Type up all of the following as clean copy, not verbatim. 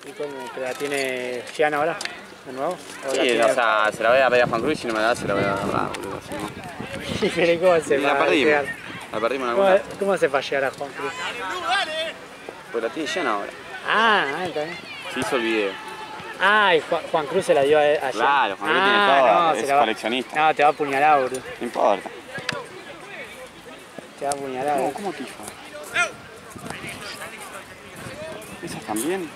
¿Y pero la tiene Gianna ahora? ¿De nuevo? Sí, o sea, se la voy a pedir a Juan Cruz y si no me la da, se la voy a agarrar, boludo. Si no. Pero ¿cómo se va a llegar? La perdimos en alguna. ¿Cómo se va a llegar a Juan Cruz? Pues la tiene Gianna ahora. Está bien. Se hizo el video. Y Juan Cruz se la dio a Gianna. Claro, Juan Cruz tiene todo, es coleccionista. No, te va a apuñalar, boludo. No importa. Te va a apuñalar. No, ¿cómo tifa? ¿Esas también?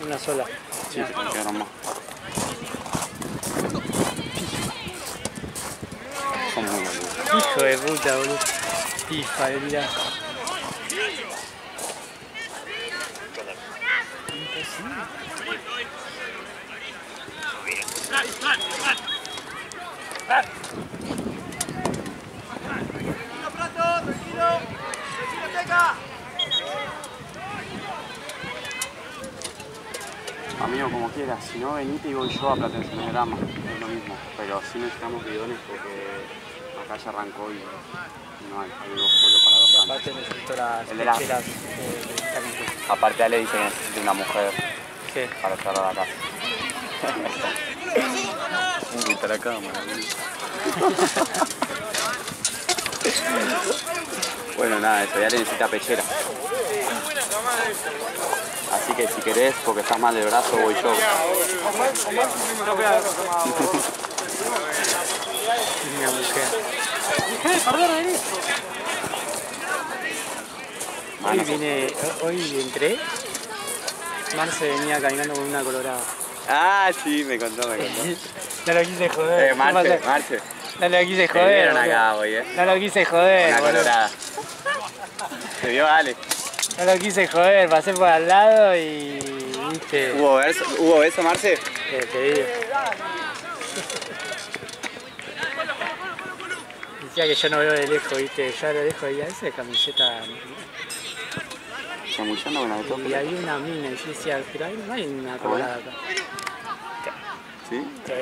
Una sola. Sí, se me quedaron más. Son muy boludos. Hijo de puta, boludo. Tifa, mirá. Amigo, como quieras, si no venite y voy yo a Platense Telegrama, es lo mismo, pero sí necesitamos bidones porque acá ya arrancó y no hay dos solo para 2 años. Aparte necesito las El de las... lecheras Aparte Ale dice que necesita una mujer para cerrar la casa. Está la cámara, bueno, nada, eso, ya le necesita pechera. Así que si querés, porque estás mal del brazo, voy yo. Hoy entré. Marce venía caminando con una colorada. Ah, sí, me contó. No lo quise joder. Marce. No lo quise joder. Vieron acá hoy, No lo quise joder. Una colorada. Se vio Ale. No lo quise joder, pasé por al lado y... ¿viste? ¿Hubo beso, Marce? Te digo. Decía que yo no veo de lejos, ¿viste? Yo de lejos veía esa camiseta... Chamullando con la de todo. Y había una mina y yo decía, pero ahí no hay una colorada acá. ¿Sí? Sí.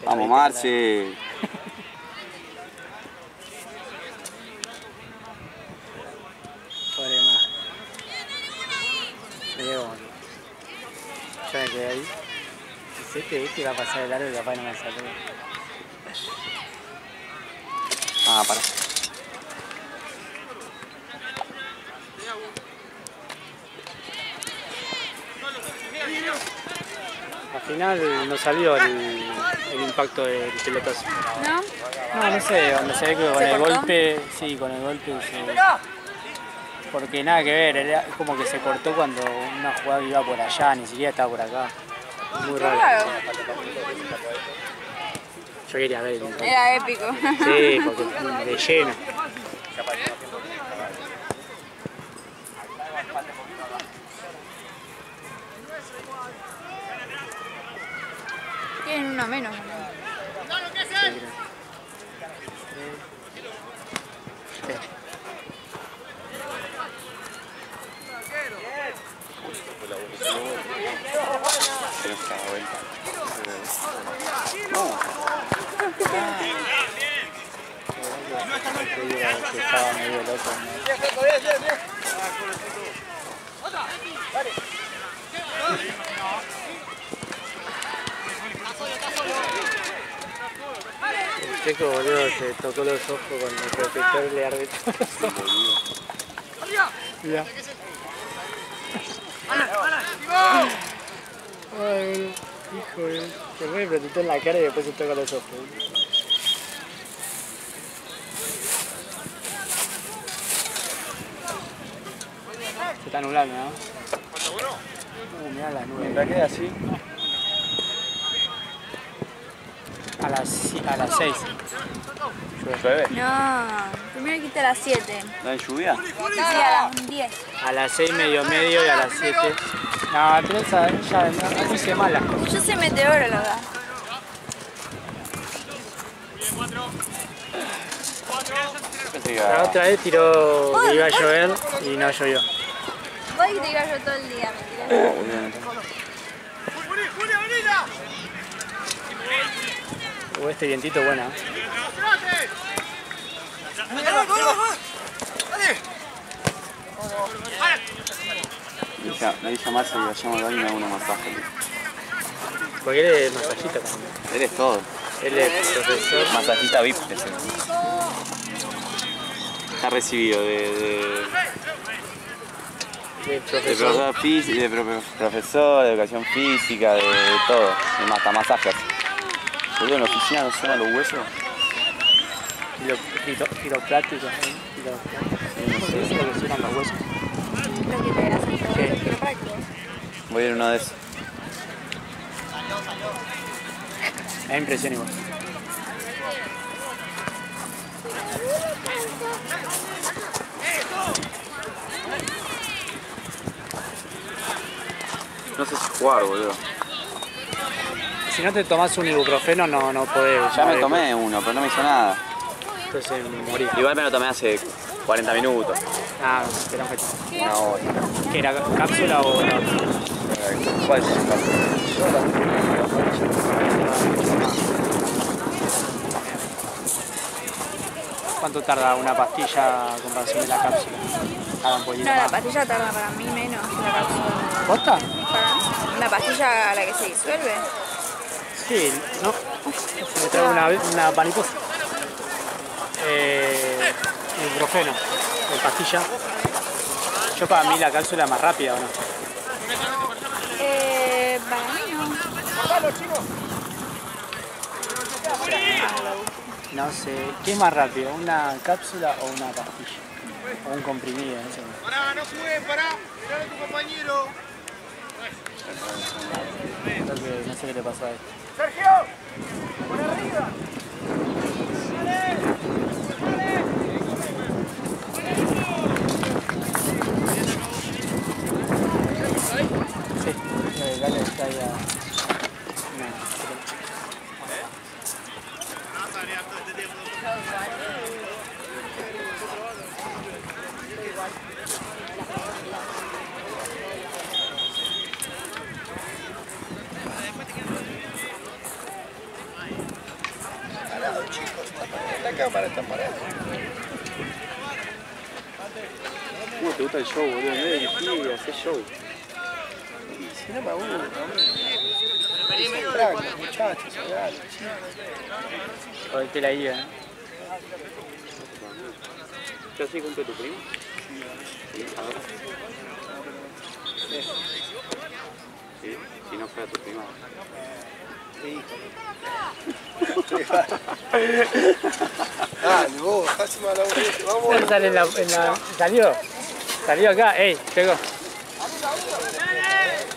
Vamos, Marce. Pobre más. Me llevo. Yo me quedé ahí. Y sé que iba a pasar el aro y capaz no me salió. Pará. Al final no salió el impacto del pelotazo. ¿No? No sé, donde se ve que con el golpe, sí, con el golpe porque nada que ver, era como que se cortó cuando una jugada iba por allá, ni siquiera estaba por acá. Muy raro. Yo quería ver el impacto. Era épico. Sí, porque de lleno. Tienen uno menos. Estaba medio loco. El Checo, boludo, se tocó los ojos con el protector le arde todos los ojos. Mirá. Ay, hijo, se pone el protector en la cara y después se toca los ojos. Se está nublando, ¿no? Mirá la nube. Mientras quede así. A las 6. ¿Llueve? No, primero quita a las 7. ¿No hay lluvia? Sí, a las 10. A las 6 medio y a las 7. No, pero esa ya no puse mala. Yo soy meteoróloga. La otra vez tiró que iba a llover y no llovió. Vos dijiste que iba yo todo el día, mentira. Este vientito bueno. Me dice Marce que vayamos al baño y me hago unos masajes. Porque él es masajista también. Él es todo. Él es profesor. Masajista VIP, ese. Está recibido de profesor físico, profesor, de educación física, de todo. De hasta masajes. Boludo, en la oficina no suenan los huesos. Quiropráctico, ¿eh? No sé si lo que suenan los huesos. Lo que te hacen todos ¿Qué? los quiroprácticos. Voy a ir a uno de esos. Me da impresión igual. No sé si jugar, boludo. Si no te tomás un ibuprofeno no podés. Ya me tomé uno, pero no me hizo nada. Entonces morí. Igual me lo tomé hace 40 minutos. Ah, espera un cachito. Una hora. ¿Qué era? ¿Cápsula o no? ¿Cuál es? ¿Cuánto tarda una pastilla a comparación de la cápsula? Cada un poquito No, la más. pastilla tarda para mí menos que la cápsula. ¿Posta? ¿Una pastilla a la que se disuelve? Sí, no. Se me trae una paniposa. Ibuprofeno, de pastilla. Yo para mí la cápsula es más rápida, ¿o no? Para mí no. No sé, ¿qué es más rápido? ¿Una cápsula o una pastilla? O un comprimido, no sé. Pará, no juegues, pará. Mirá a tu compañero. Creo que no sé qué le pasó a él. Sergio, por arriba. Sí, dale, está ahí a... La cámara está parada. ¿Cómo te gusta el show, boludo? En vez de dirigir, hacer show. Si no me aburro, hombre. Muchachos, hablando, Jodete la guía, ¿eh? ¿Qué así cumple tu primo? Sí, ahora. Sí, si no fuera tu prima. Dale, vos, casi me la aburriste. Vamos. Él sale en la... ¿Salió? ¿Salió acá? ¡Ey! Pegó.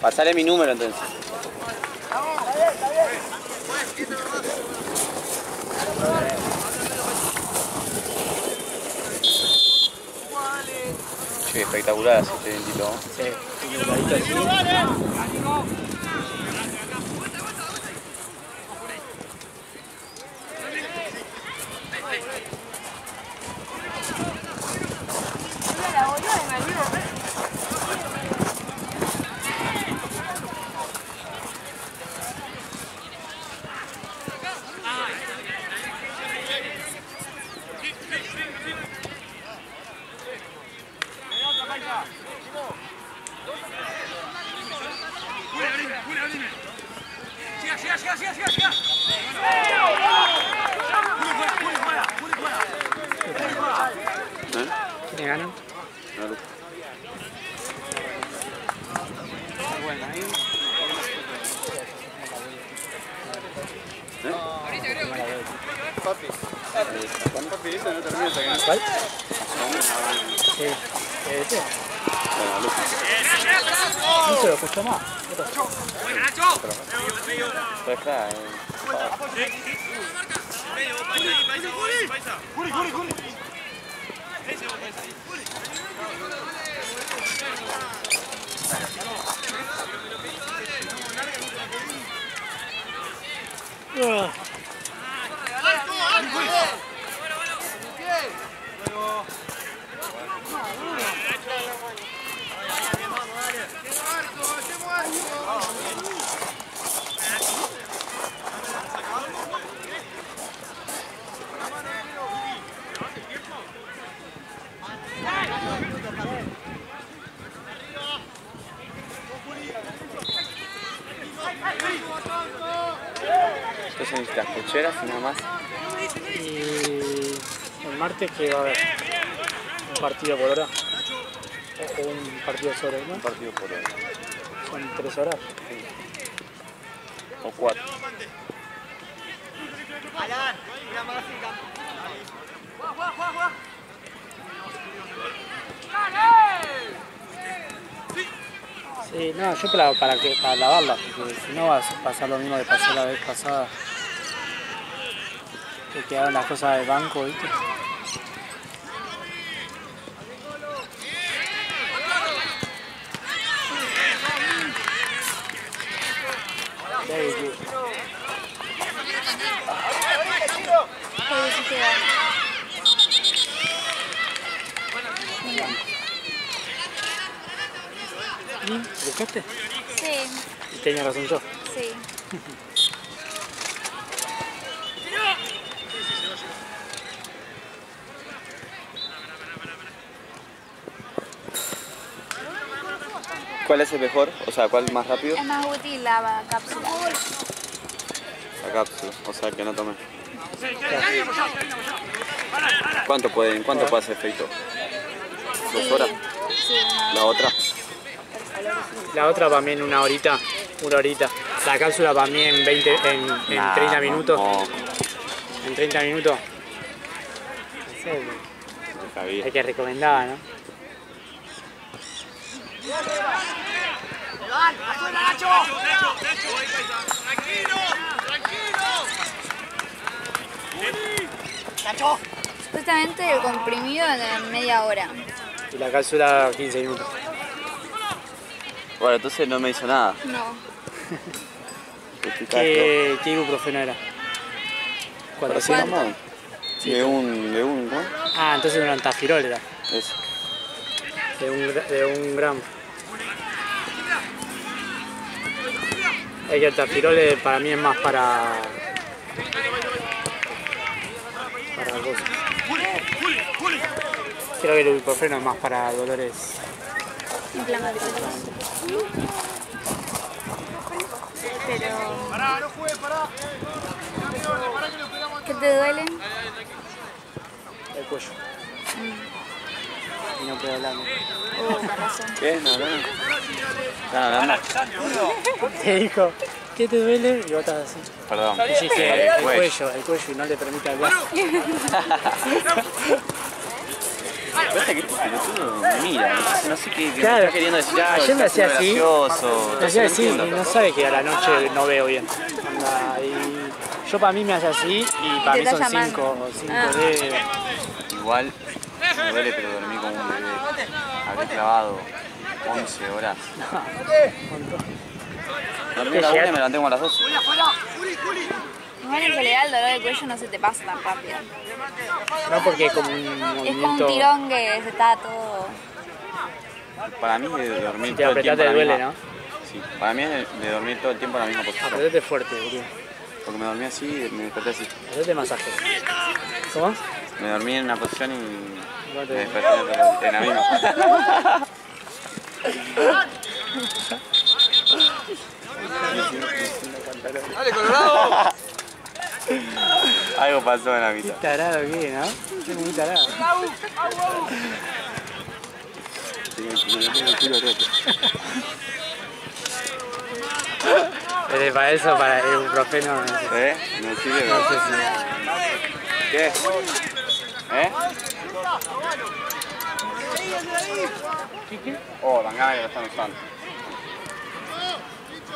Pasale mi número entonces. Che, espectacular este eventito. Sí, equivocadito así. ¿Quiénes ganan? Bueno, ahí. Papi, papi, eso no termina hasta que no. ¿Cuál? Sí. ¿Este? No se lo escuchó más. Deja, entonces necesitas cocheras y nada más. Y el martes que va a haber un partido por hora. O un partido sobre, ¿no? Un partido por hora. Son 3 horas. O 4. Sí, no, yo para lavarla, porque si no va a pasar lo mismo que pasó la vez pasada. Que quedaron las cosas del banco, ¿viste? ¿Buscaste? Sí, Tenía razón yo. sí. ¿Cuál es el mejor? O sea, ¿cuál es más rápido? Es más útil la cápsula. La cápsula, o sea, que no tome. ¿Cuánto puede hacer efecto? 2 horas. Sí, La otra. La otra para mí en una horita. La cápsula para mí en 30 minutos. No, En 30 minutos. No sé, está bien. hay que recomendar, ¿no? Supuestamente el comprimido en media hora. Y la cápsula 15 minutos. Bueno, entonces no me hizo nada. No. ¿Qué ibuprofeno era? ¿Para ¿400? Paracetamol. De un, ¿no? Ah, entonces un antafirol era. Eso. De un gramo. Es que el antafirol para mí es más para cosas. Creo que el ibuprofeno es más para dolores. Inflamatorios. Pero... ¿Qué te duele? El cuello. Y no puedo hablar. Con razón. ¿Qué? No, no. ¿Están hablando? Te dijo, ¿qué te duele? Y vos estás así. Perdón. Y dije, el cuello, y no le permite hablar. Pasa que este pelotudo me mira, no sé qué Claro. está queriendo decir algo. Yo me hacía está así. gracioso, Me hacía no así y entiendo. no sabe que a la noche no veo bien. Onda, y yo para mí me hace así y para Te mí está son llamando. 5 Ah. dedos. Igual me duele, pero dormí como un bebé. Habré clavado 11 horas. Dormí a las 1 y me levanté como a las 12. Igual en realidad el dolor de cuello no se te pasa tan rápido. No porque es como un Es como movimiento. un tirón que se está todo... Para mí es de dormir Si te todo el apretás tiempo te en la duele, misma... ¿no? Sí, para mí es de dormir todo el tiempo en la misma posición. Apretate fuerte, boludo. Porque me dormí así y me desperté así. Hacete masaje. ¿Cómo? Me dormí en una posición y Igual me te- desperté en la misma. ¡Dale, Colorado! Algo pasó en la mitad. Tarado que, ¿no? Es muy tarado. Pero para eso, para el ibuprofeno, no sé. ¿Eh? ¿No sirve? No sé ¿Qué? ¿Eh? ¿Qué? Oh, dan ganas que lo están usando.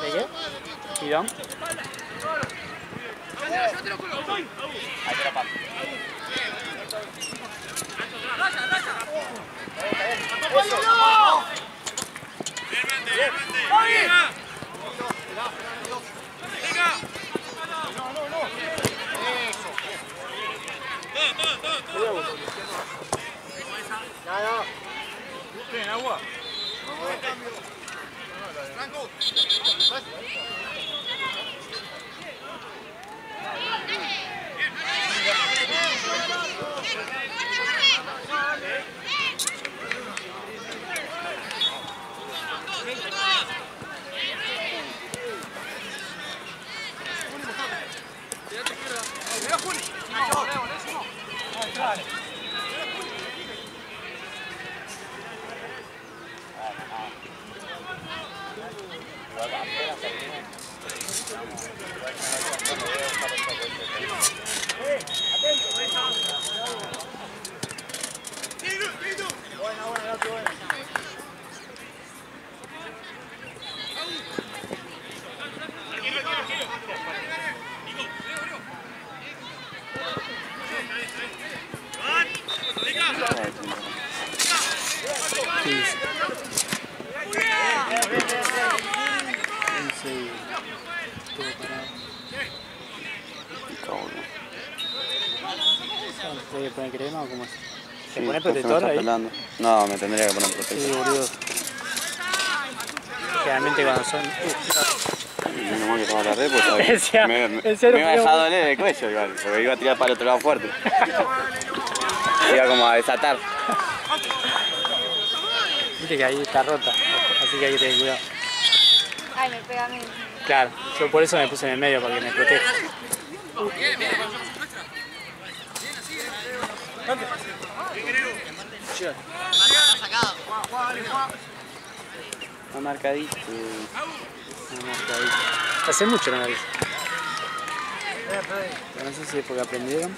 ¿De qué? ¿Tirón? Ahí te la paso. ¿Tienen agua? ¿Hay que poner crema o cómo es? ¿Se Sí, pone justo me protector está ahí? pelando. No, me tendría que poner Sí, protector. boludo. Generalmente cuando son... Menos mal que estaba la red, pues Decía- me decía lo iba a que- dejar doler el cuello igual, porque iba a tirar para el otro lado fuerte. Iba como a desatar. Viste que ahí está rota, así que hay que tener cuidado. Ay, me pega a mí. Claro, yo por eso me puse en el medio, para que me proteja. Está marcadito. Hace mucho no lo hice. Pero no sé si es porque aprendieron.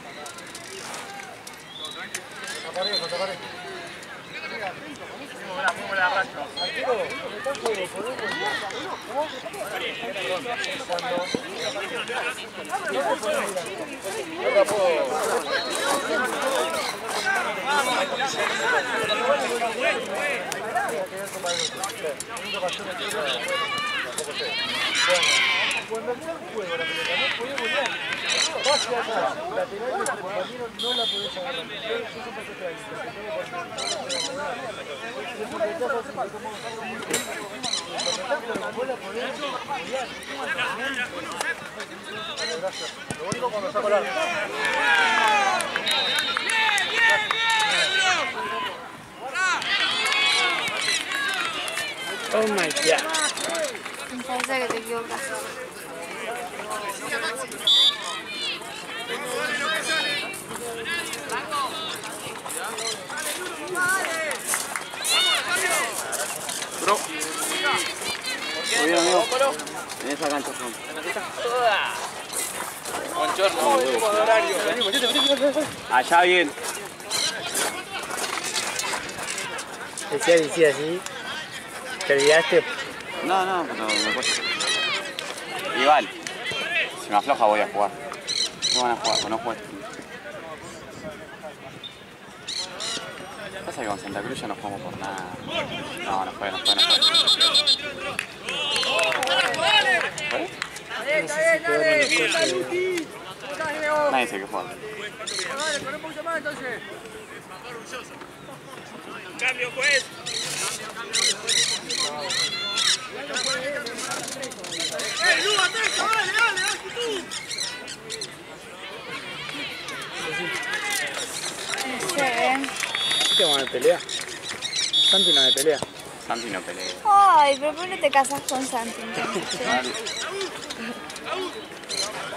Cuando está en juego la pelota, no podés volar. Va hacia atrás, lateral de tu compañero no la podés agarrar. Yo siempre te traigo, porque tengo por mí, no la podés agarrar. Es porque estás así, como cuando estás con la bola podés volar. Gracias. Lo único cuando está con la... Oh my god. Me parece que te equivocas. Muy bien, amigo. En esa cancha son. Allá bien. Decía así. ¿Te olvidaste? No, pero me cuesta. Igual. Si me afloja voy a jugar. No van a jugar, no juegues. Pasa que con Santa Cruz ya no jugamos por nada. No juega. No sé si quedó en el coche. Nadie dice que juega. Cambio, juez. ¿Viste cómo me pelea? Santi no me pelea. Santi no pelea. Ay, pero ¿por qué no te casas con Santi entonces?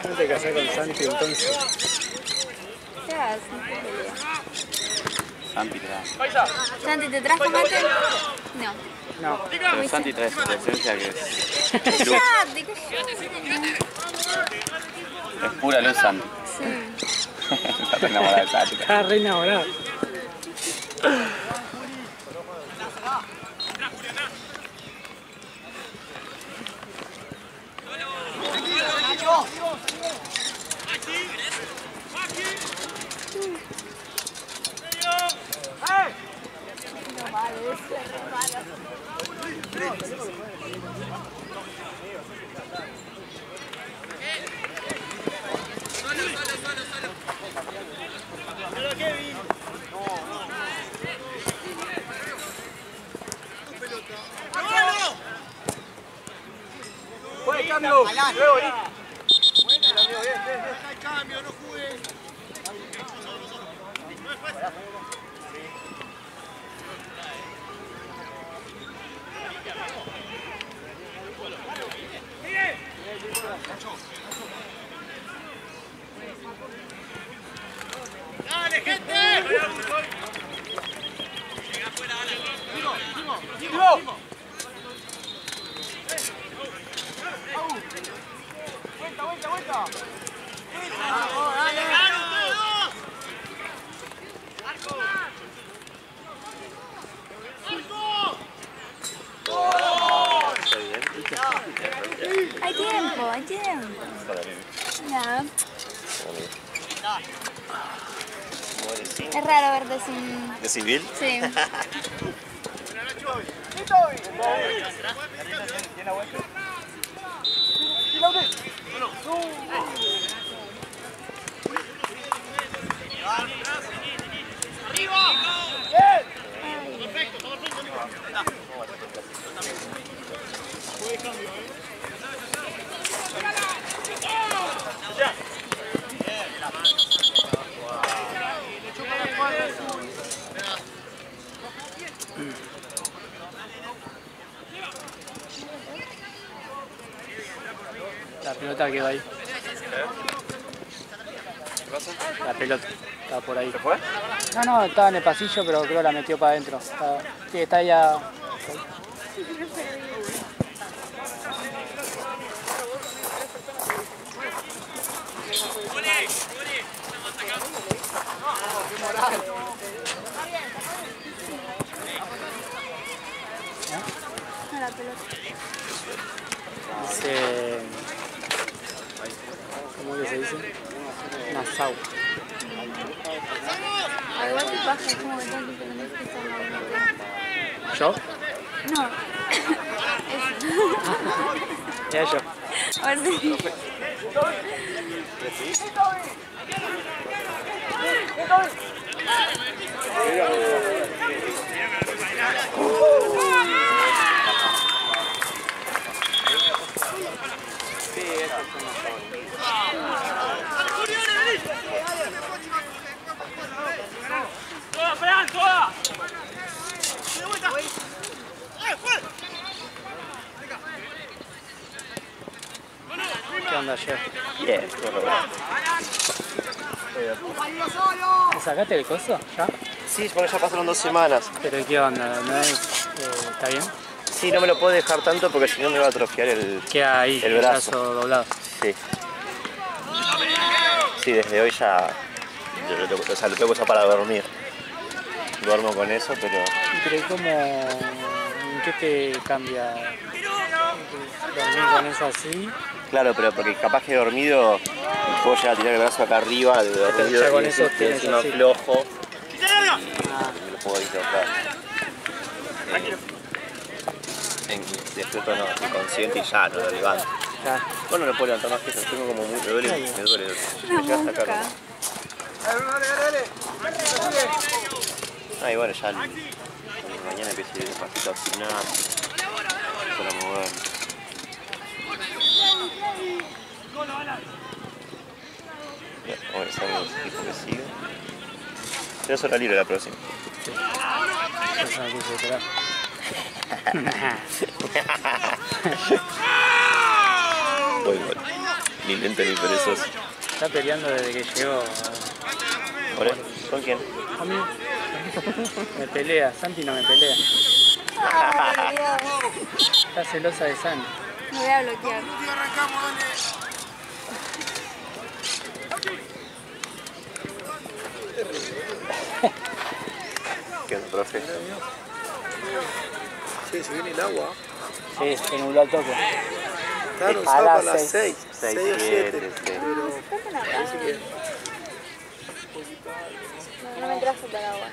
No te casás con Santi entonces. ¿Qué haces? Pelea. Santi trae. ¿Santi te trajo mate? No. No. Pero Santi trae su presencia que es luz. Santi, ¿qué Es pura luz Santi. Sí. Está enamorada de Santi. Estaba re enamorado. ¡Dale, gente! hay tiempo. Ya. Es raro verte sin... ¿De civil? Sí. La pelota quedó ahí. La pelota estaba por ahí. ¿Se fue? No, estaba en el pasillo, pero creo que la metió para adentro. Está ya. No, la pelota. Dice. ¿Cómo que se dice? Nassau. Igual te pasa como que tan diferentes que están hablando. ¿Yo? No. Ya yo. A ver si... ¿Qué onda ayer? Bien, ¿Me sacaste el coso? ¿Ya? sí, porque ya pasaron 2 semanas. ¿Pero qué onda? ¿No es, ¿está bien? Sí, no me lo puedo dejar tanto porque si no me va a atrofiar el... Queda ahí, El brazo. doblado. Sí. Sí, desde hoy ya... Lo tengo que usar para dormir. Duermo con eso, pero... Pero ¿cómo? ¿En qué te cambia dormir con eso así? Claro, pero porque capaz que dormido puedo llegar a tirar el brazo acá arriba, de dormido, ya con y eso estoy tienes encima así. flojo y me lo puedo dislocar. Despierto no, estoy consciente y ya no lo levanto. Ya. Bueno, no puedo levantar más que eso, tengo como muy... Me duele. Me queda hasta acá. Ah, y bueno, ya mañana empiezo a ir despacito a cenar, para mover. Bueno, salgo del equipo que sigue. Pero es hora libre la próxima. Eso no quise esperar. Voy igual. Ni lento ni perezoso. Está peleando desde que llegó. ¿Hola? ¿Con quién? A mí me pelea, Santi no me pelea. Ay, Dios. Está celosa de Santi. Me voy a bloquear. ¿Qué onda, profe? Sí, se viene el agua. Sí, se nubló al toque. Claro, A sábado a las las 6. 6, 6 o 7. 7, sí. No me entraste para agua.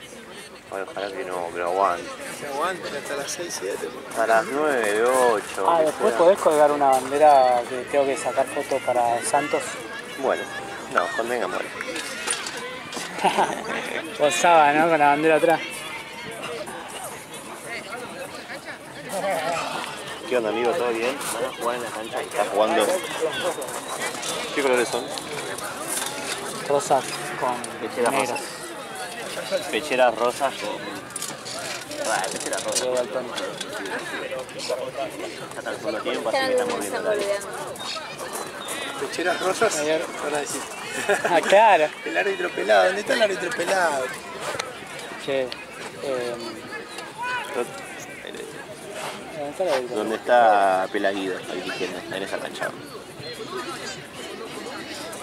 Bueno, ojalá que no aguante. Se aguantan hasta las 6, 7. A las 9, 8. Ah, después podés colgar una bandera que tengo que sacar fotos para Santos. Bueno, no, convenga, muere. Posaba, ¿no? Con la bandera atrás. ¿Qué onda, amigo? ¿Todo bien? ¿Van a jugar en la cancha? ¿Estás jugando? ¿Qué colores son? Rosas con Pecheras negras. rosas. Pecheras rosas con... Bueno, pecheras rosas. De daltónico. Hasta el segundo tiempo, así Ya que no estamos me viendo están la vida. olvidando. Pecheras rosas. Ayer. Ahora decís. Ah, claro. El árbitro pelado. ¿Dónde está el árbitro pelado? Che, ¿dónde está la bandera? ¿Dónde está Pelaguido? Ahí dirigiendo, en esa cancha.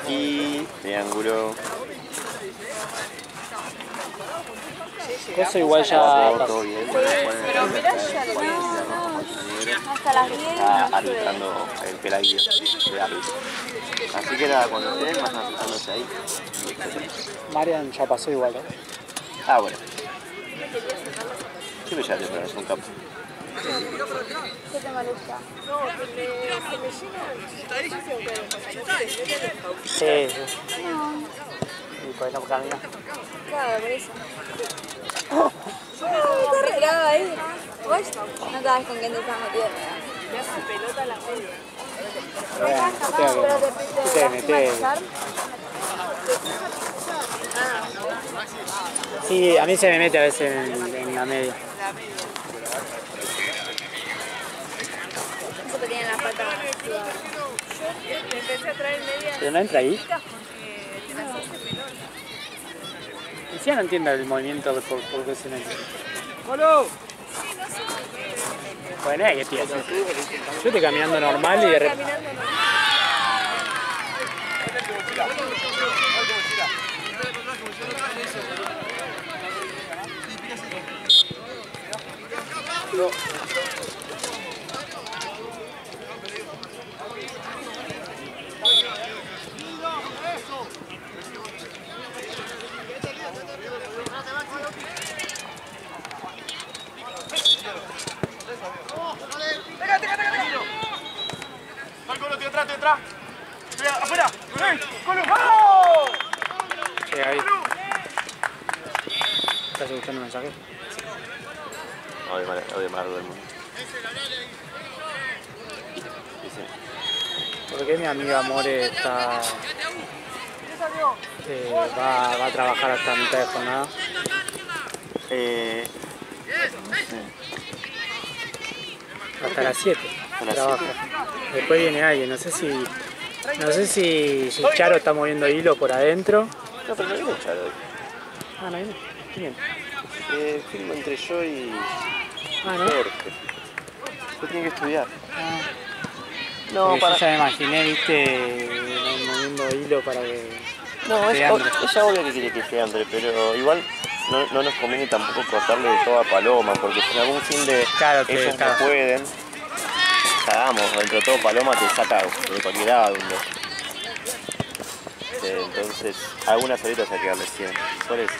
Y triángulo. Eso igual ya Todo pasó. bien. Bueno, Pero mirá ya, no. Negro Hasta las 10 está no sé. arbitrando el Pelaguillo de árbitro. Así que nada, cuando ustedes van acercándose ahí. Marian ya pasó igual, ¿eh? Ah, bueno. Siempre ya te pones un capo. ¿Qué te molesta? Sí, sí. Y pues no camina. Claro, por eso. Me tiraba ahí. ¿Vos? No sabes con quién te estás metiendo. Me hace pelota la media. Bueno, te metés. Sí, a mí se me mete a veces en la media. Eso que tiene la pata. Empecé a traer media. ¿Pero no entra ahí? Encima no entiendo el movimiento por qué se mete. Bueno, ¿qué te haces? Yo estoy caminando normal y de repente... Llega ahí. ¿Estás escuchando mensajes? Odio más del mundo. ¿Por qué mi amiga More está... va a trabajar hasta mitad de jornada? Hasta las 7 trabaja. Después viene alguien, no sé si Charo está moviendo hilo por adentro. No, pero no viene Charo hoy. Ah, no viene. ¿Quién viene? Filmo entre yo y Ah, ¿no? Jorge. Yo tengo que estudiar. No, para... Yo ya me imaginé, viste, moviendo hilo para que... No, es obvio que quiere que esté André, pero igual no nos conviene tampoco cortarle todo a Paloma, porque si en algún fin de ellos no pueden, cagamos, dentro de todo Paloma te saca de cualquier lado. Entonces, algunas horitas hay que darle 100, por eso.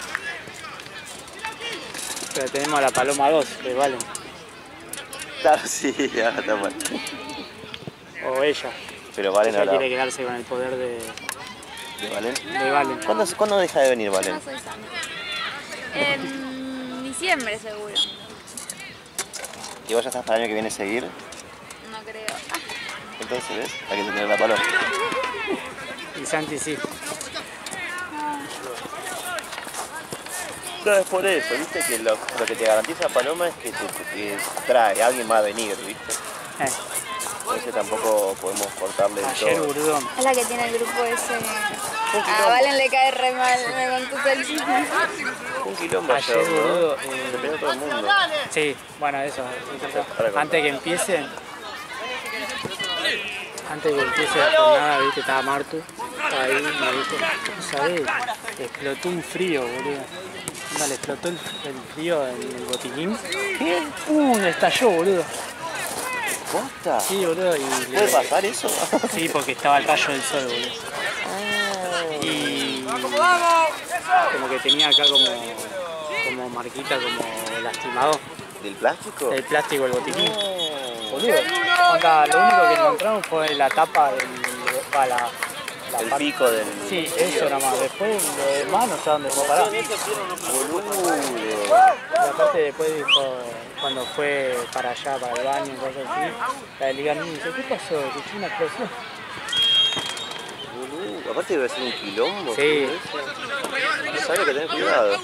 Pero tenemos a la Paloma 2, que Valen. Claro, sí, ya está mal. O ella. Pero Valen ella ahora... quiere quedarse con el poder de Valen. De Valen. ¿Cuándo deja de venir Valen? No soy sana. En diciembre seguro. ¿Y vos ya estás para el año que viene a seguir? No creo. Entonces, ¿ves? Hay que tener la Paloma. Y Santi sí. No, es por eso, viste que lo que te garantiza Paloma es que te trae, alguien va a venir, viste. Entonces tampoco podemos cortarle Ayer, todo. Burdón. Es la que tiene el grupo ese. A Valen le cae re mal, me contó el chisme. Un quilombo Ayer, ayer, ¿no? boludo. Se peleó todo el mundo. Sí, bueno, eso. Antes que empiece la jornada, viste, estaba Martu. Estaba ahí, me dijo, ¿sabés? Explotó un frío, boludo. Onda, le explotó el frío en el botiquín. ¿Qué? Estalló, boludo. ¿Posta? Sí, boludo. ¿Puede pasar eso? Sí, porque estaba el rayo del sol, boludo. Y como que tenía acá como marquita, como lastimado. ¿Del plástico? El plástico, el botiquín. Boludo. Onda, lo único que encontramos fue la tapa del... el pico del... Sí, eso nada más. Después lo demás no sé dónde fue a parar. Boludo. Y aparte después dijo, cuando fue para allá, para el baño y cosas así, la de Liga me dice, ¿qué pasó? ¿Escuché una explosión? Boludo. Aparte debe ser un quilombo. Sí. No sabes que tener cuidado.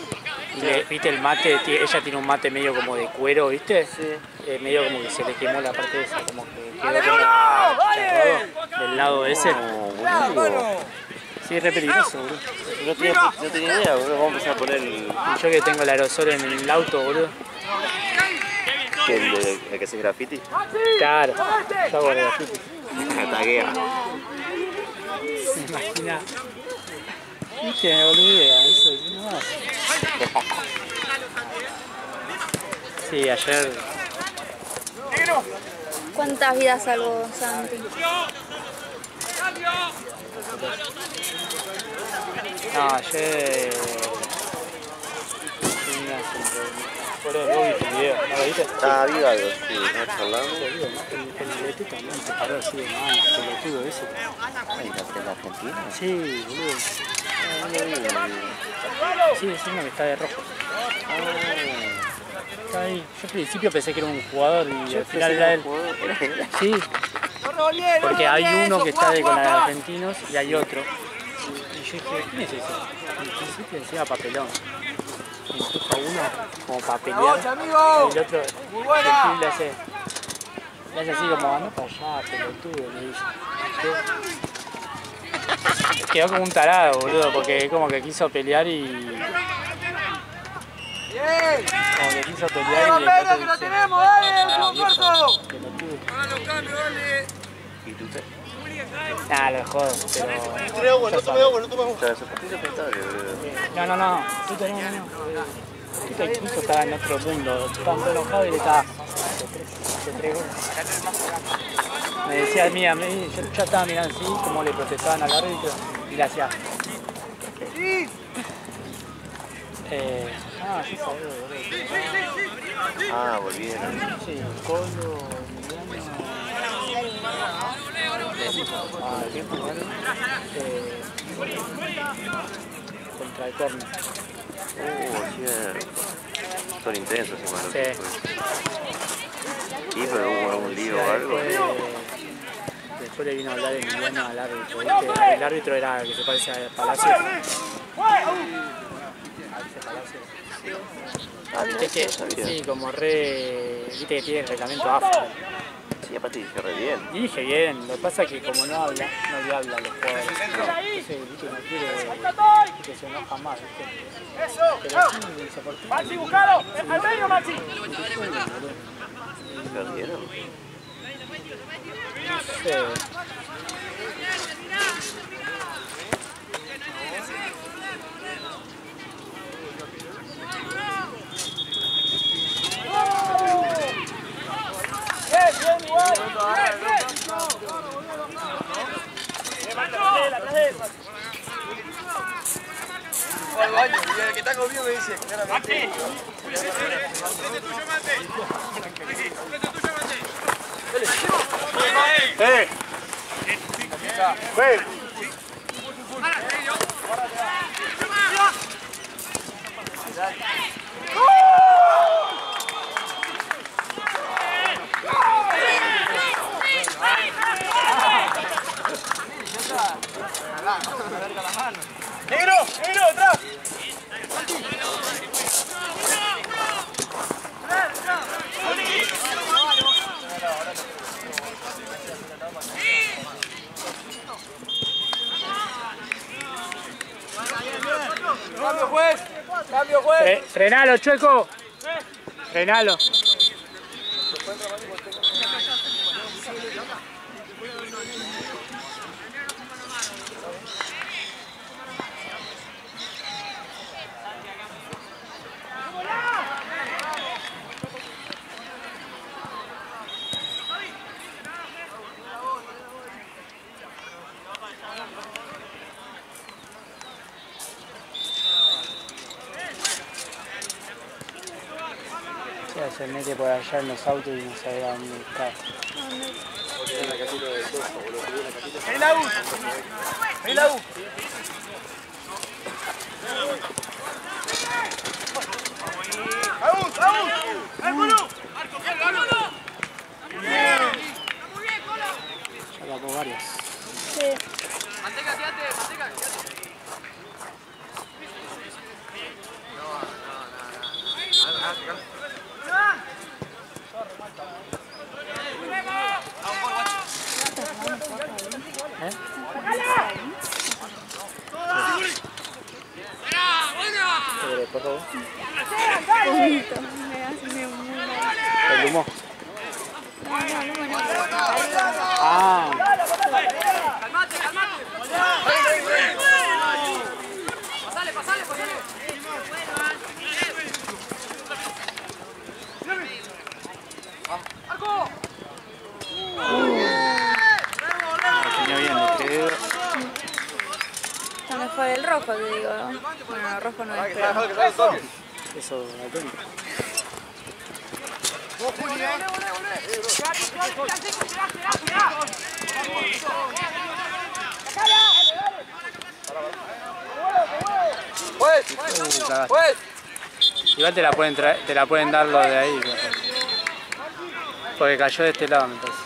¿Viste el mate? Ella tiene un mate medio como de cuero, ¿viste? Sí. Medio como que se le quemó la parte esa, como que quedó como del lado ese. No, boludo. Sí, es re peligroso, boludo. No tenía idea, boludo. Vamos a empezar a poner el... Y yo que tengo el aerosol en el auto, boludo. ¿Qué? ¿El que hace graffiti? Claro, yo hago graffiti. Taguea. Me imagina. Viste, me olvidé, eso no más. Sí, ayer ¿Cuántas vidas salvó Santi? No, ayer... Fuera de vos viste el video, ¿no lo viste? Ah, vi algo, sí, ¿no? Charlando. El Beto también se paró así de mal, el pelotudo ese. Ay, ¿la Argentina? Sí, boludo. Sí, es uno que está de rojo. Está ahí. Yo al principio pensé que era un jugador y al final era él. Sí. Porque hay uno que está con los argentinos y hay otro. Y yo dije, ¿quién es ese? Al principio decía papelón. Y empuja uno como para pelear. Y el otro le hace así como, anda para allá, pelotudo, le dice. Quedó como un tarado, boludo, porque como que quiso pelear y... Como que quiso pelear y... ¡Venga, que lo tenemos! ¡Dale, último cuarto! ¿Y tú te? Nah, lo jodo, pero... No tome agua, no tome agua. O sea, eso es pensable, boludo. No. Tito no. Tito incluso estaba en otro mundo. Estaba todo enojado y le estaba... Se entregó. Me decía, mira, yo ya estaba mirando así, como le protestaban al árbitro y le hacía... ¡Sí! Sí sabía, boludo. Ah, volvieron. Sí, Colo, contra el córner. Cierto. Son intensos, hermano. Sí. Sí, pero hubo algún lío o algo. Después le vino a hablar Emiliano al árbitro. ¿Viste? El árbitro era el que se parece a Palacio. Viste que, sí, como viste que tiene el reglamento afro. Sí, aparte dije re bien. Y dije bien, lo que pasa es que como no habla, no le habla a los jugadores. Entonces, viste, no quiere que se enoja más, ¿viste? Pero sí, se portó. ¡Maxi, buscalo! ¡Al medio, Maxi! ¿Perdieron? No sé. ¡Bien, igual! Fue al baño y el que está conmigo me dice claramente. ¡Negro! ¡Negro! ¡Atrás! ¡Cambio, juez! ¡Cambio, juez! ¡Frenalo, Chueco! ¡Frenalo! Se mete por allá en los autos y no sabe a dónde está. ¡Ahí la U! ¡Ahí la U! ¡Vamos! ¡Vamos! ¡Vamos! Ya tapó varias. Sí. ¡Manteca, quédate! ¡Manteca, quédate! Por favor. Bonito. Me hace muy mal. El humo. No. Ah. ¡Calmate, calmate! ¡Pasale, pasale, pasale! ¡Arco! mejor el rojo, te digo. Bueno, el rojo no es, pero... Eso, atento. Igual te la pueden dar lo de ahí. Porque cayó de este lado, me parece.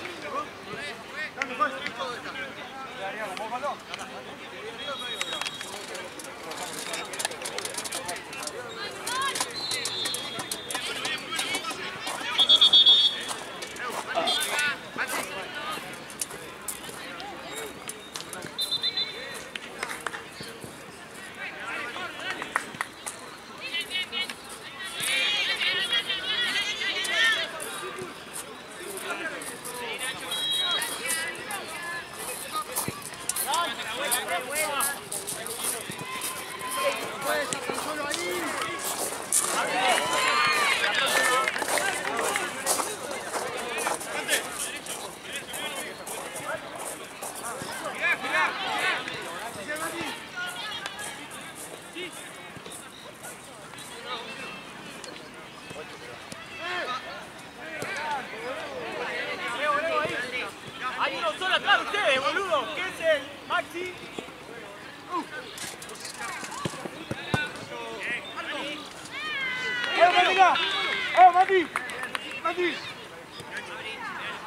Hay uno solo atrás de ustedes, boludo. ¿Qué es el Maxi? Mati! ¡Mati!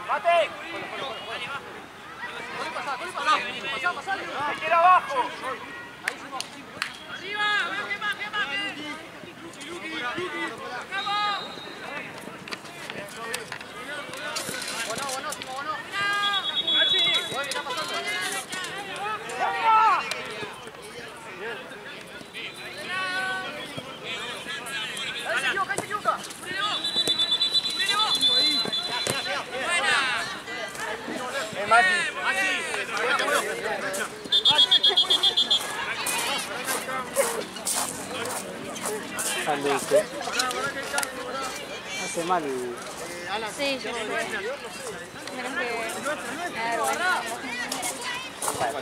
¡Mate! ¡Se quiere abajo! ¡Arriba! ¡Quema! Bueno. ¿Qué está pasando? ¡Ahí se equivoca! Saliste. Hace mal. Sí, yo sé. Menos que... me da vergüenza.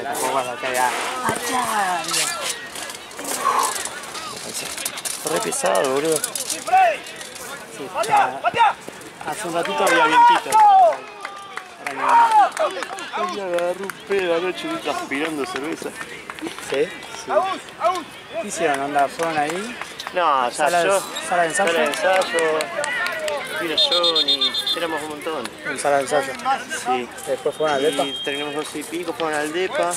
Tampoco vas acá ya. Re pesado, boludo. Sí, está... Hace un ratito había vientito. Ahora no. Ay, agarré un pedo anoche y transpirando cerveza. ¿Sí? Sí. ¿Qué hicieron? ¿Onda? ¿Fueron ahí? No, ¿Sala de ensayo? Sala de ensayo. Vino Johnny, éramos un montón. En sala de ensayo. Sí. Después fueron al DEPA. Y terminamos 12 y pico, fueron al DEPA.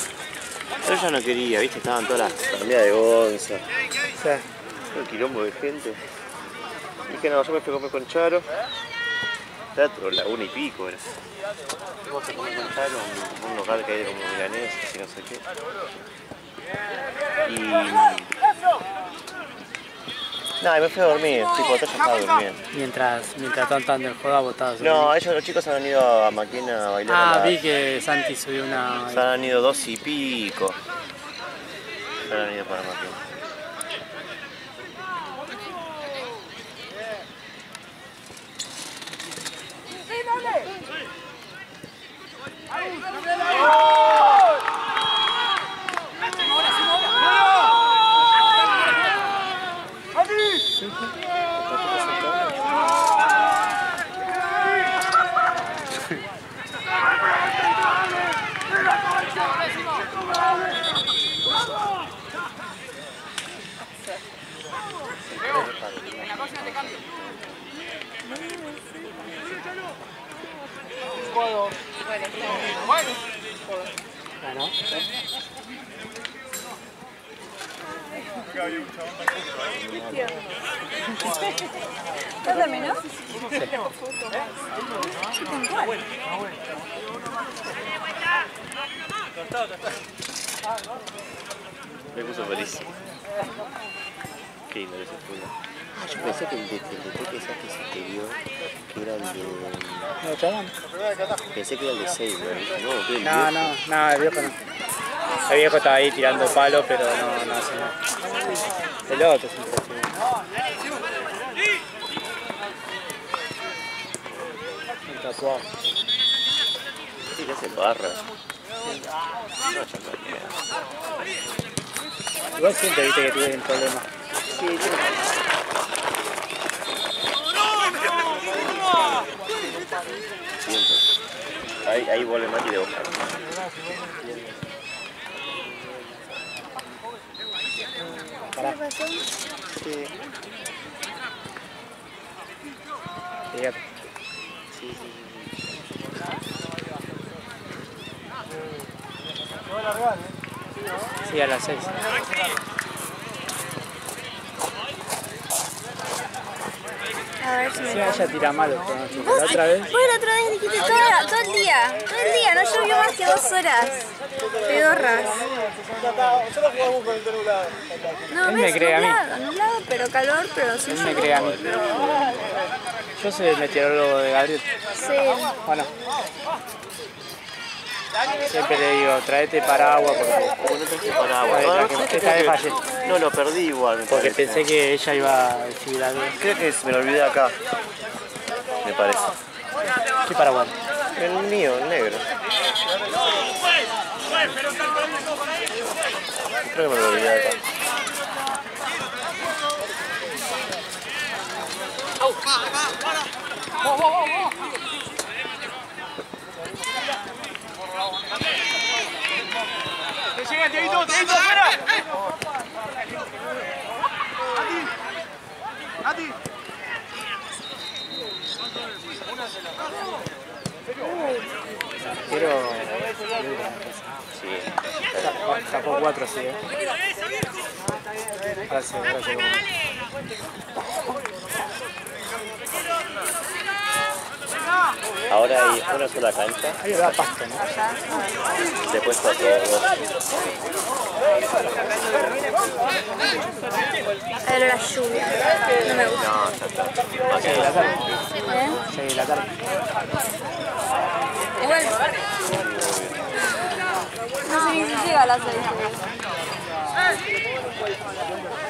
Pero yo no quería, viste, estaban todas las familias de Gonza. Sí. Un quilombo de gente. Dije, no, yo me fui a comer con Charo. Teatro, la 1 y pico era. Fuimos a comer con Charo, un local que hay como milanés y no sé qué. No, y me fui a dormir, tipo, yo ya estaba durmiendo. Mientras tanto el juego botados. No, ellos, los chicos han ido a Maquena a bailar. Ah, vi que Santi subió una... Se han ido 2 y pico. Se han ido para Maquena. ¿Ganó? ¿Ya terminó? Me puso feliz. Qué lindo ese fútbol. Ah, yo pensé que el de que se te dio, que era el de... ¿No, chabón? Pensé que era el de Saber. No, que el viejo. No, el viejo no. El viejo estaba ahí tirando palo, pero no hace nada. El otro es impresionante. Un tatuado. Sí, que hace barra. No, champaña. Igual siempre viste que tienen problemas. Sí, tiene. Siempre. Ahí vuelve Mati de Boca. ¿Qué pasó? Sí. Fíjate. ¿No va a largar, Sí, a las 6. A ver si me Sí, ella tira mal los pronósticos. Vos La otra vez. la otra vez dijiste todo el día, no llovió más que 2 horas. Pedorras. Solo jugamos con el celular. No, Él me ves, cree a mí. nublado, pero calor, pero sin Él me lluvia. cree a mí. Yo soy el meteorólogo de Gabriel. Sí. Bueno. Siempre le digo, traete paraguas porque No traje paraguas. Ay, No, la que- ¿sabes qué? esta vez Creo que- fallé. No, lo perdí igual. me porque parece. pensé que ella iba a decir algo. Creo que me lo olvidé acá. Me parece. ¿Qué paraguas? El mío, el negro. Creo que me lo olvidé acá. ¡Que llega, Dieguito, afuera! ¡Ati! Quiero. Sí. Sacó 4 así, Gracias. Ahora hay una sola cancha. Ahí da pasto, ¿no? Después 4 2. A ver la lluvia. No me gusta. No, ya está. 6 de la tarde. ¿Eh? 6 de la tarde. Igual. No sé ni si llega a las 6.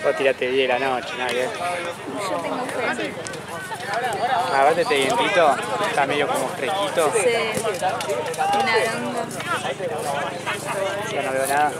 Vos tirate 10 de la noche, nada que ver. Yo tengo fe. Aparte este vientito está medio como fresquito. Sí. Una gronga. Ya no veo nada.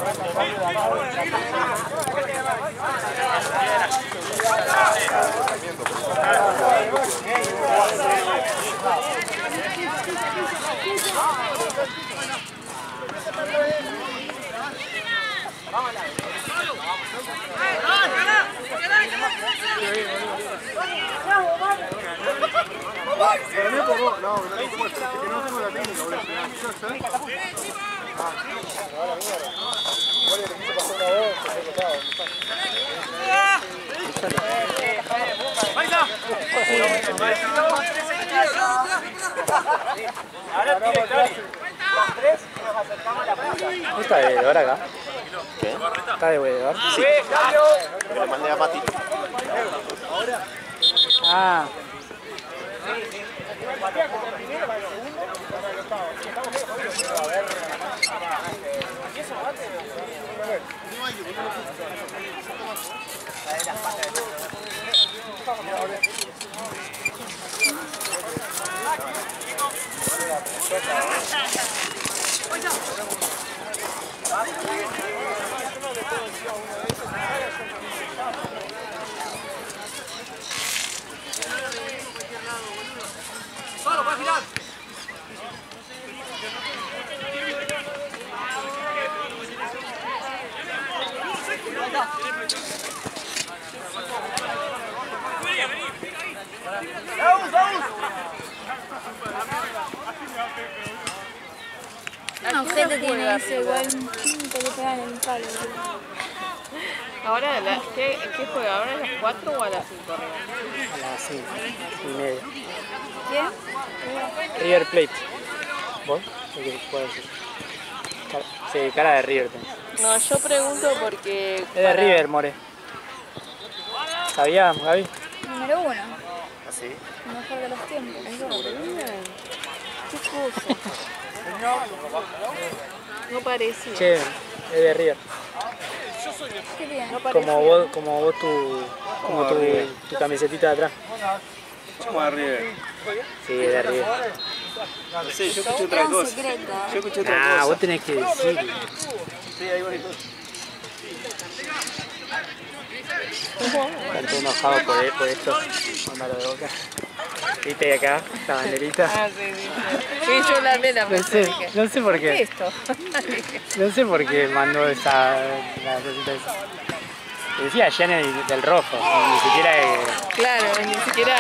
¿No está de veedor acá? ¿Qué? ¿Está de veedor? Sí. Me lo mandé a Mati. Ah. ¡Solo, para girar! No, gente tiene ese igual. Te le pegan en el palo. Ahora, ¿qué juega? ¿Ahora a las 4 o a las 5? A las 5:30. ¿Quién? River Plate. ¿Vos? ¿Qué puedo decir? Sí, cara de River tenés. No, yo pregunto porque... Es de River, more. ¿Sabías, Gaby? Número 1. ¿Así? Mejor de los tiempos. ¿Qué cosa? No parecía. Che, es de River. ¿Qué tiene? Como vos tu camisetita de atrás. ¿Cómo de River? Sí, es de River. No sé, yo escuché otra Era un cosa. secreto. Yo escuché otra Ah, cosa. vos tenés que decir. Sí, ahí voy. Estoy enojado por esto. Mándalo de Boca. ¿Viste de acá? La banderita. Ah, sí. Sí, yo la vi la pensé. No sé por ¿Qué qué. es esto? No sé por qué mandó la cosita esa. Decía Jenny del rojo, ni siquiera Claro, ni siquiera...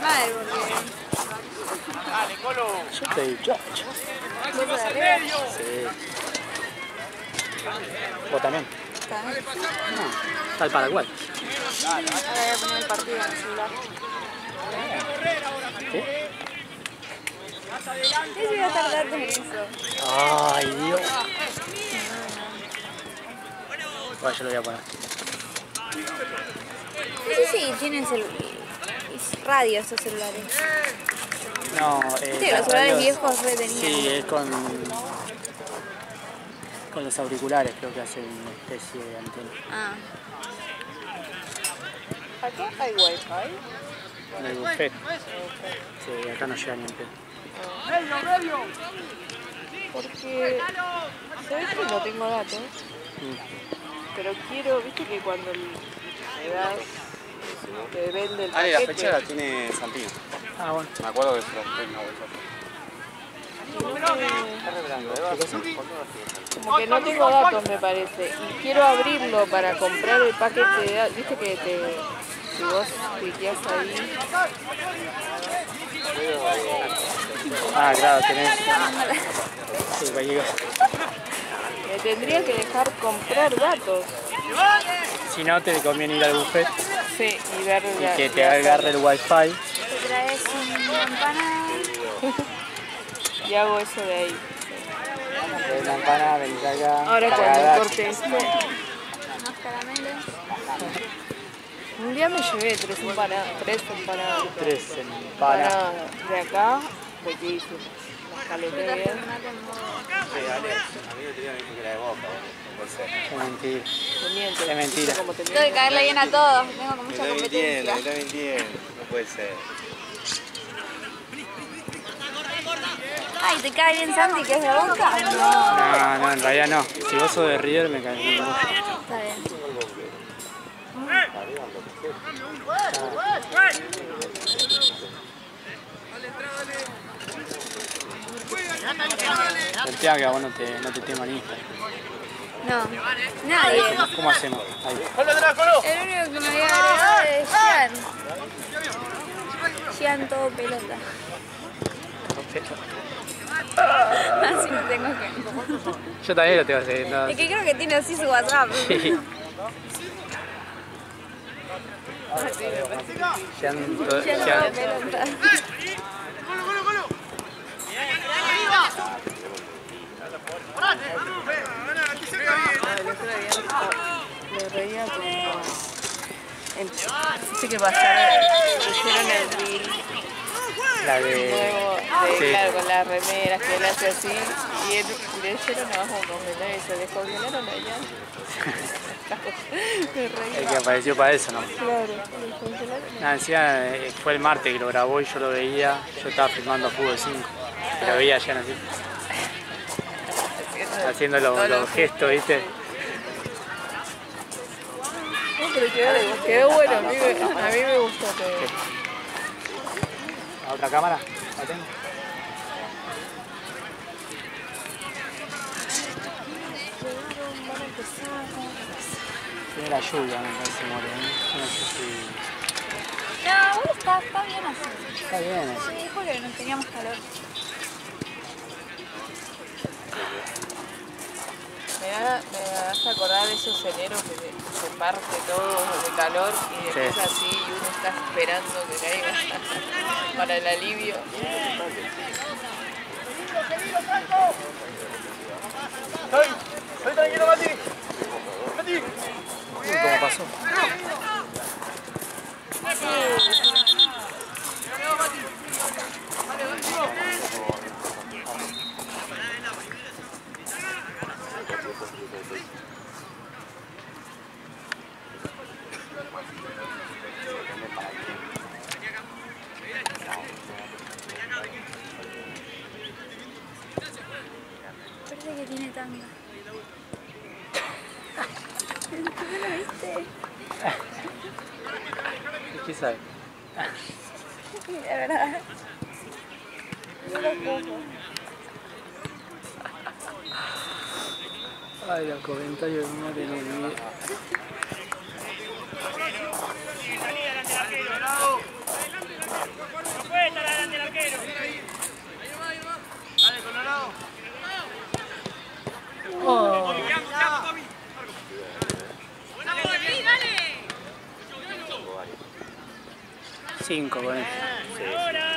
Madre, porque... yo estoy chocho. ¿Vos de arriba? Sí. ¿Vos también? También. No, está el Paraguay. Ahora voy a poner el partido en el celular. ¿Sí? Sí, voy a tardar en eso. Ay, Dios. Bueno, yo lo voy a poner. No sé si tienen radio esos celulares. No, Sí, los celulares viejos re tenían. Sí, es con los auriculares, creo que hacen una especie de antena. Ah. ¿Acá hay wifi? En el buffet. Sí, acá no llega ni en pedo. Porque... ¿Sabes que no tengo datos? Pero quiero, viste que cuando le das, te vende el paquete... La fecha la tiene Santino. Ah, bueno. Me acuerdo que se la tengo una bolsa. Como que no tengo datos, me parece. Y quiero abrirlo para comprar el paquete de datos. Viste que si vos cliqueás ahí... Ah, claro, tenés. Sí, cualquier cosa. Me tendría que dejar comprar datos. Si no, te conviene ir al buffet Sí, y ver y que te agarre el wifi. Te traes una empanada. Y hago eso de ahí. Traes una empanada, venís acá. Ahora cuando cargada. corte esto... Unos caramelos. Un día me llevé 3 empanadas. 3 empanadas. 3 empanadas. De acá, riquísimo. Las calenté bien. Sí, dale. A mí me tenía que decir que era de Boca, no puede ser. Es mentira. Te miento. Es mentira. Como te Tengo que miento. caerle bien a todos. Vengo con Me mucha está mintiendo, competencia. me está mintiendo. No puede ser. Ay, ¿te cae bien Santi que es de Boca? No. No, en realidad no. Si vos sos de River, me caes bien. Está bien. Santiago, que a vos no te tengo en Instagram. No, nadie. ¿Cómo hacemos? Ahí. El único que me había agregado es Gian. Gian todo pelota. Así lo tengo que. Yo también lo tengo que hacer. No. Es que creo que tiene así su WhatsApp. Sí. Gian todo pelota. Me reía como... Sí que pasaron, pusieron el reel La de... nuevo, Sí. claro, con las remeras que él hace así, y él, le hicieron abajo un comentario y se descongelaron allá. Me reía. El que apareció para eso, ¿no? Claro, descongelaron. Nada, encima fue el martes que lo grabó y yo lo veía. Yo estaba filmando Fútbol 5. Y lo veía ya así. Haciendo los gestos, ¿viste? No, pero quedó bueno, a mí me gustó todo. ¿La otra cámara? ¿La tengo? Tiene la lluvia, me parece, Moreno. No sé si... No, bueno, está bien así. Está bien. Sí, dijo que no teníamos calor. Me hace acordar de esos eneros que se parte todo de calor y después Sí. así y uno está esperando que caiga para el alivio. ¡Soy tranquilo, Mati! ¡Mati! ¿Cómo pasó? Parece que tiene tanga. ¿Tú no lo viste? ¿Qué sabe? La verdad. No lo pongo. Ay, los comentarios no maten el video. No puede estar adelante el arquero. Dale, Colorado. Oh. Dale. 5 con él. Ahora.